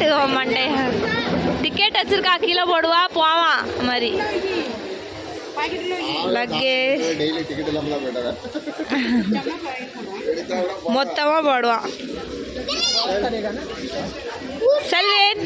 Ticket Monday ticket வச்சிருக்கா கீழே போடுவா போவான் மாதிரி லக்கேஜ் மொத்தமா போடுவான். செல்வேன்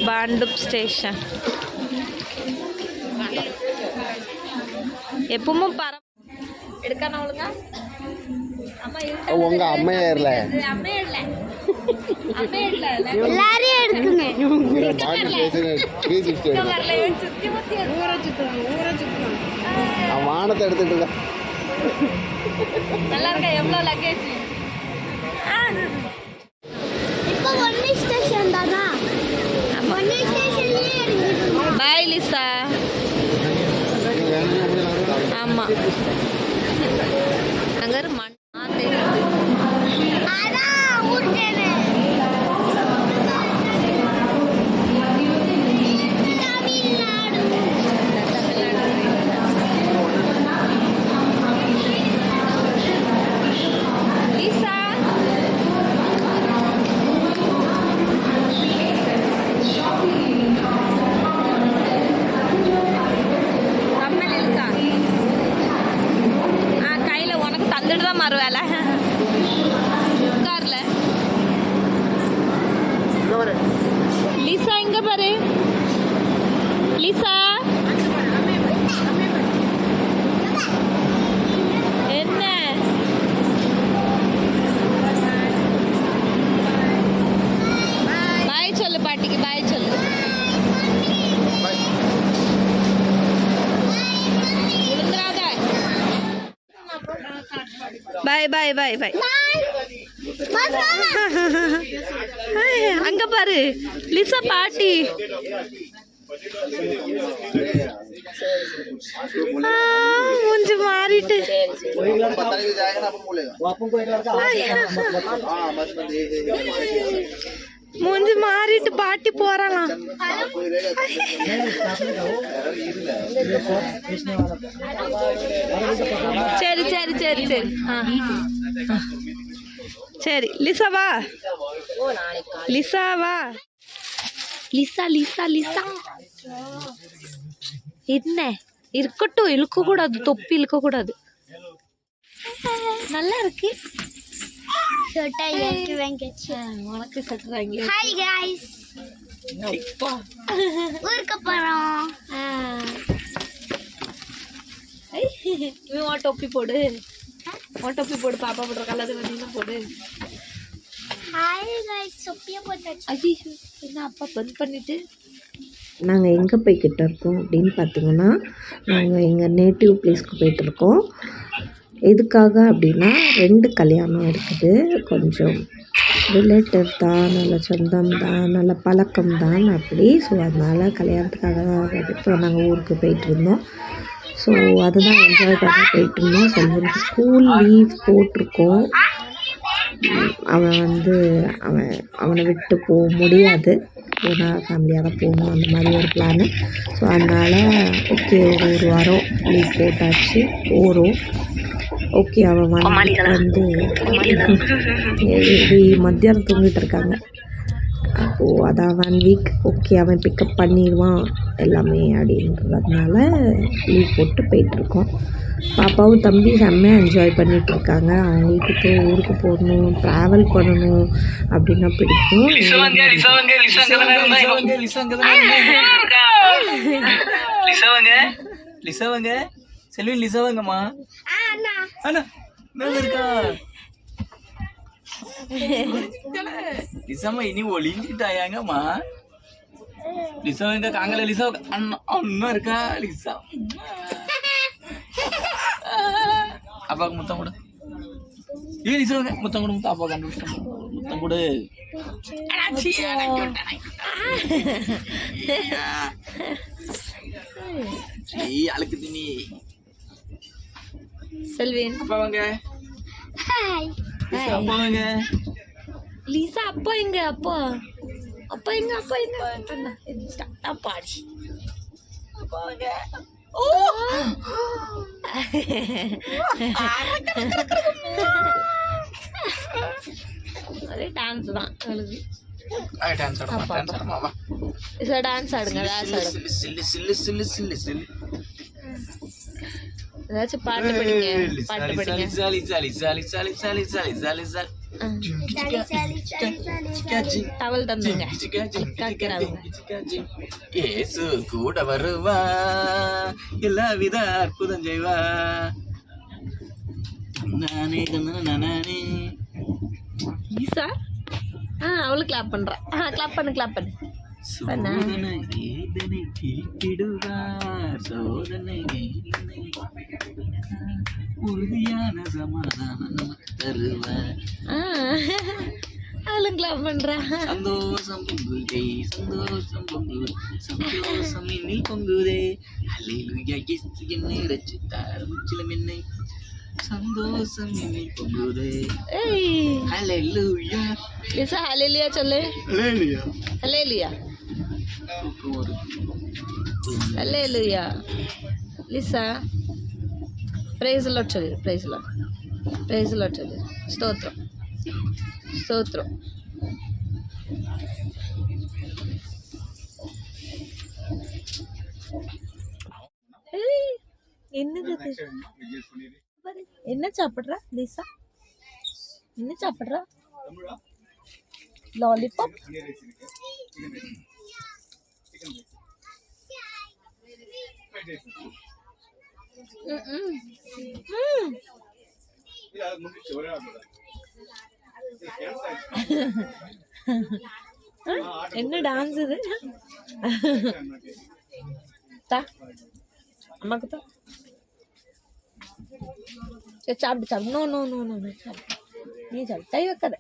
பாண்டுப் ஸ்டேஷன் எப்பவும் பர எடுக்கான ஒழுங்கா உங்க அம்மையார்ல எல்லாரையும் எடுக்குங்க. வானத்தை எடுத்துட்டு இருக்க நல்லா இருக்கா? எவ்வளோ லக்கேஜ்? பாய் லிசா. ஆமா அங்க மண் மறு வேலை கார்ல லிசா எங்க பாரு லிசா என்ன பாய் சொல்லு பாட்டிக்கு பாய் சொல்லு. பாய் பாய் பாய் பாய். அங்க பாரு லிசா பாட்டி. மூஞ்சி மாறிட்டு மூஞ்சி மாறிட்டு பாட்டி போறாளாம். சரி சரி சரி சரி சரி லிசாவா லிசாவா லிசா லிசா லிசா என்ன இருக்கட்டும், இழுக்க கூடாது, தொப்பி இழுக்க கூடாது. நல்லா இருக்கு. உனக்கு சட்டை வாங்கி. ஹாய் गाइस ஊருக்கு போறோம். இவன் டோப்பி போடு, டோப்பி போடு, பாப்பா போடுற கலர் வந்து போடு. ஹாய் गाइस தொப்பியை போட்டாச்சு. ஐயோ என்ன அப்பா பந்த் பண்ணிட்டு. நாங்கள் எங்கே போய்கிட்டு இருக்கோம் அப்படின்னு பார்த்தீங்கன்னா, நாங்கள் எங்கள் நேட்டிவ் பிளேஸ்க்கு போயிட்டுருக்கோம். எதுக்காக அப்படின்னா 2 கல்யாணம் இருக்குது. கொஞ்சம் ரிலேட்டிவ் தான், நல்ல சொந்தம் தான், நல்ல பழக்கம் தான் அப்படி. ஸோ அதனால் கல்யாணத்துக்காக தான் இப்போ நாங்கள் ஊருக்கு போயிட்டுருந்தோம். ஸோ அதுதான் என்ஜாய் பண்ணி போயிட்டுருந்தோம். செல்வனுக்கு ஸ்கூல் லீவ் போட்டிருக்கோம். அவனை விட்டு போக முடியாது, போனால் ஃபேமிலியாக தான் போகணும், அந்த மாதிரி ஒரு பிளானு. ஸோ அதனால் ஓகே ஒரு வாரம் லீவ் போட்டாச்சு, போகிறோம். ஓகே அவன் வந்து மத்தியானம் தூங்கிட்டு இருக்காங்க. அப்போது அதான் 1 வீக் ஓகே அவன் பிக்கப் பண்ணிடுவான் எல்லாமே அப்படின்றதுனால லீவ் போட்டு போயிட்டுருக்கோம். பாப்பாவும் தம்பி செம்மையாக என்ஜாய் பண்ணிகிட்ருக்காங்க. அவங்களுக்கு ஊருக்கு போகணும், ட்ராவல் பண்ணணும் அப்படின்னா பிடிக்கும். செல்வி லிசாவங்கம்மா அண்ணா நல்லா இருக்கா லிசாமா இனி ஒளிஞ்சிட்டாயாங்கம்மா. லிசாவங்க காங்கல லிசா அண்ணா அண்ணா இருக்கா லிசா. அப்பாவுக்கு முத்தம் கொடு. லிசாவங்க முத்தம் கொடு. முத்தம் அப்பா கண்டுபிடிச்சிட்டோம். முத்தம் கொடு. அழுக்கு துணி. செல்வேன் அப்பா வாங்க. ஹாய். அப்பா வாங்க. லிசா அப்பா எங்க? அப்பா அப்பா எங்க? அப்பா எங்க? அண்ணா பாடி. அப்பா வாங்க. ஒரே டான்ஸ் தான் அவளுக்கு. டான்ஸ் ஆடுமா டான்ஸ் ஆடுங்க, ஏதாச்சும் பாட்டு படிங்க, பாட்டு படிங்க. டவல் தந்துங்க. ஏசு கூட வருவா, எல்லா வித அற்புதம் செய்வா. நானே நானே ஈசா அவளுக்கு கிளாப் பண்றா. கிளாப் பண்ணு, கிளாப் பண்ணு. சோதனை வேதனை தீட்டிடுவார், சோதனை வேதனை உறுதியான சமாதானம் தருவார். அவளும் கிளாப் பண்றா. சந்தோஷம் பொங்குதே, சந்தோஷம் பொங்குதே, சந்தோஷம் என்னில் பொங்குதே. அல்லேலூயா, இயேசு என்னை ரட்சித்தார், முற்றிலும் என்னை சந்தோஷம் என்னில் பொங்குதே. அல்லேலூயா. லிசா ஹல்லேலூயா சொல்லு. அல்லேலூயா, ஹல்லேலூயா, ஹல்லேலூயா. லிசா பிரைஸ் லார்ட் சொல்லு. பிரைஸ் லார்ட், பிரைஸ் லார்ட் சொல்லு. ஸ்தோத்திரம், ஸ்தோத்திரம். என்னது என்ன சாப்பிட்றா லிசா? என்ன சாப்பிட்றா? லாலிபாப். என்ன டான்ஸ் இது? அம்மாக்கு தான் சாப்பிட்டு சாப்பிடு. நோ நோ நோ நோ சாப்பிடு. நீ சாப்பிடு, கை வைக்காத.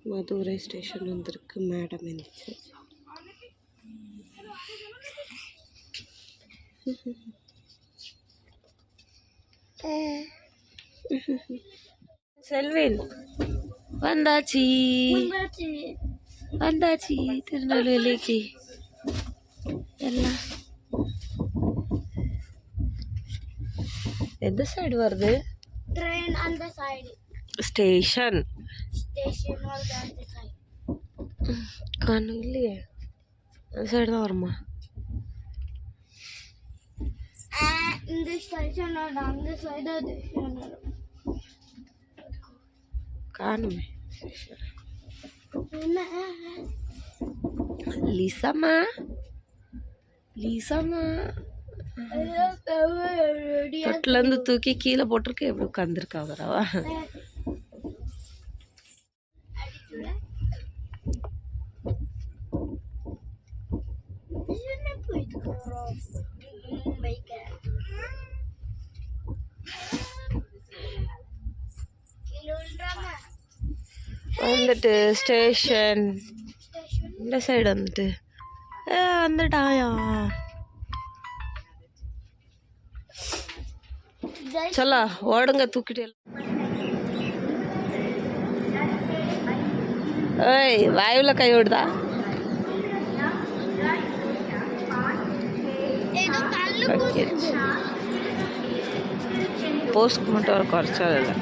மதுரை ஸ்டேஷன் வந்திருக்கு. மேடம் இருந்துச்சு. செல்வேன் வந்தாச்சு, வந்தாச்சு திருநெல்வேலிக்கு. எல்லாம் எந்த சைடு வருது? ट्रेन அந்த சைடு. ஸ்டேஷன் ஸ்டேஷன் வந்து அந்த சைடு. காணும் இல்லையே, அந்த சைடு தான் வருமா? இந்த ஸ்டேஷன் அந்த சைடு ஸ்டேஷன் காணுமே. என்ன லிசாமா, லிசாமா தொட்டில இருந்து தூக்கி கீழே போட்டிருக்க. எப்படி உட்காந்துருக்கா வரவா? வந்துட்டு ஸ்டேஷன் இந்த சைடு வந்துட்டு வந்துட்டாயா சொல்லா ஓடுங்க தூக்கிட்டு ஏய் வாயுல கை ஓடுதா போஸ்ட்க்கு மட்டும் ஒரு குறைச்சல் இல்லை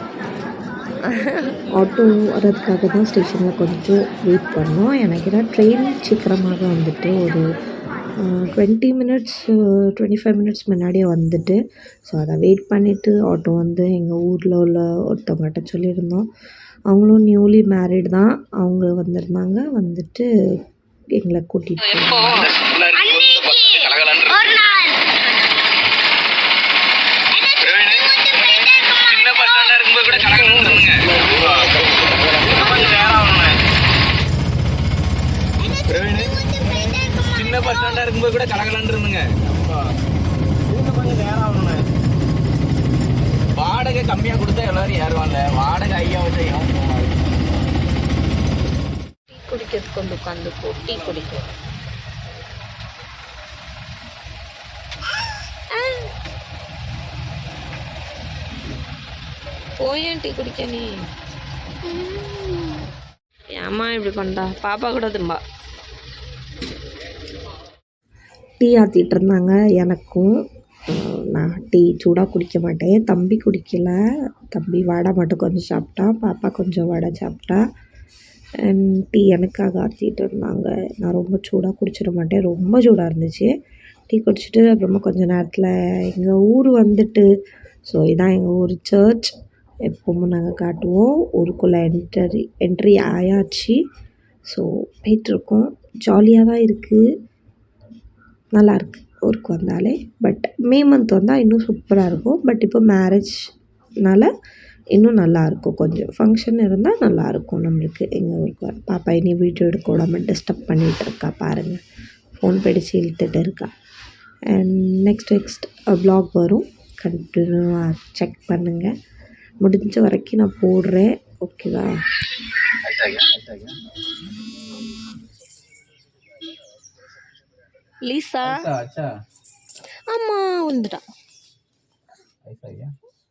ஆட்டோ வரதுக்காக தான் ஸ்டேஷனில் கொஞ்சம் வெயிட் பண்ணோம் எனக்கு ஏன்னா ட்ரெயின் சீக்கிரமாக வந்துட்டு ஒரு 20 மினிட்ஸ் 25 மினிட்ஸ் முன்னாடியே வந்துட்டு ஸோ அதை வெயிட் பண்ணிவிட்டு ஆட்டோ வந்து எங்கள் ஊரில் உள்ள ஒருத்தவங்ககிட்ட சொல்லியிருந்தோம் அவங்களும் நியூலி மேரிட் தான் அவங்க வந்திருந்தாங்க வந்துட்டு எங்களை கூட்டிகிட்டு சின்ன பஸ் ஸ்டாண்டா இருக்கும்போது கூட கலகலன்னு இருந்துங்க கொஞ்சம் நேரம் ஆகணுங்க வாடகை கம்மியா கொடுத்தா எல்லாரும் ஏறுவாங்க வாடகை ஐயா வச்சா ஏன் போவாங்க டீ குடிக்கிறதுக்கு வந்து உட்காந்து டீ குடிக்கும் போயேன் டீ குடிக்க நீ ஏம்மா இப்படி பண்ணுறா பாப்பா கூட திரும்பா டீ ஆற்றிட்டு இருந்தாங்க எனக்கும் நான் டீ சூடாக குடிக்க மாட்டேன் தம்பி குடிக்கல தம்பி வடை மட்டும் கொஞ்சம் சாப்பிட்டா பாப்பா கொஞ்சம் வடை சாப்பிட்டா அண்ட் டீ எனக்காக ஆற்றிட்டு இருந்தாங்க நான் ரொம்ப சூடாக குடிச்சிட மாட்டேன் ரொம்ப சூடாக இருந்துச்சு டீ குடிச்சிட்டு அப்புறமா கொஞ்சம் நேரத்தில் எங்கள் ஊர் வந்துட்டு ஸோ இதான் எங்கள் ஊர் சர்ச் எப்பவும் நாங்கள் காட்டுவோம் ஊருக்குள்ளே என்ட்ரி ஆயாச்சு ஸோ போயிட்டுருக்கோம் ஜாலியாக தான் இருக்குது நல்லாயிருக்கு ஊருக்கு வந்தாலே பட் மே மந்த் வந்தால் இன்னும் சூப்பராக இருக்கும் பட் இப்போ மேரேஜ்னால இன்னும் நல்லாயிருக்கும் கொஞ்சம் ஃபங்க்ஷன் இருந்தால் நல்லாயிருக்கும் நம்மளுக்கு எங்கள் ஊருக்கு பாப்பா இனி வீடியோ எடுக்க விடாமல் டிஸ்டர்ப் பண்ணிகிட்டு இருக்கா பாருங்கள் ஃபோன் பிடிச்சி இழுத்துட்டு இருக்கா அண்ட் நெக்ஸ்ட் வ்ளாக் வரும் கண்டினியூவாக செக் பண்ணுங்கள் முடிஞ்ச வரைக்கும் நான் போடுறேன் ஓகேவா லீசா ஆமாம் வந்துட்டா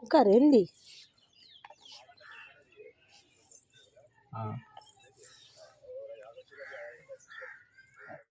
உட்காரு எந்தி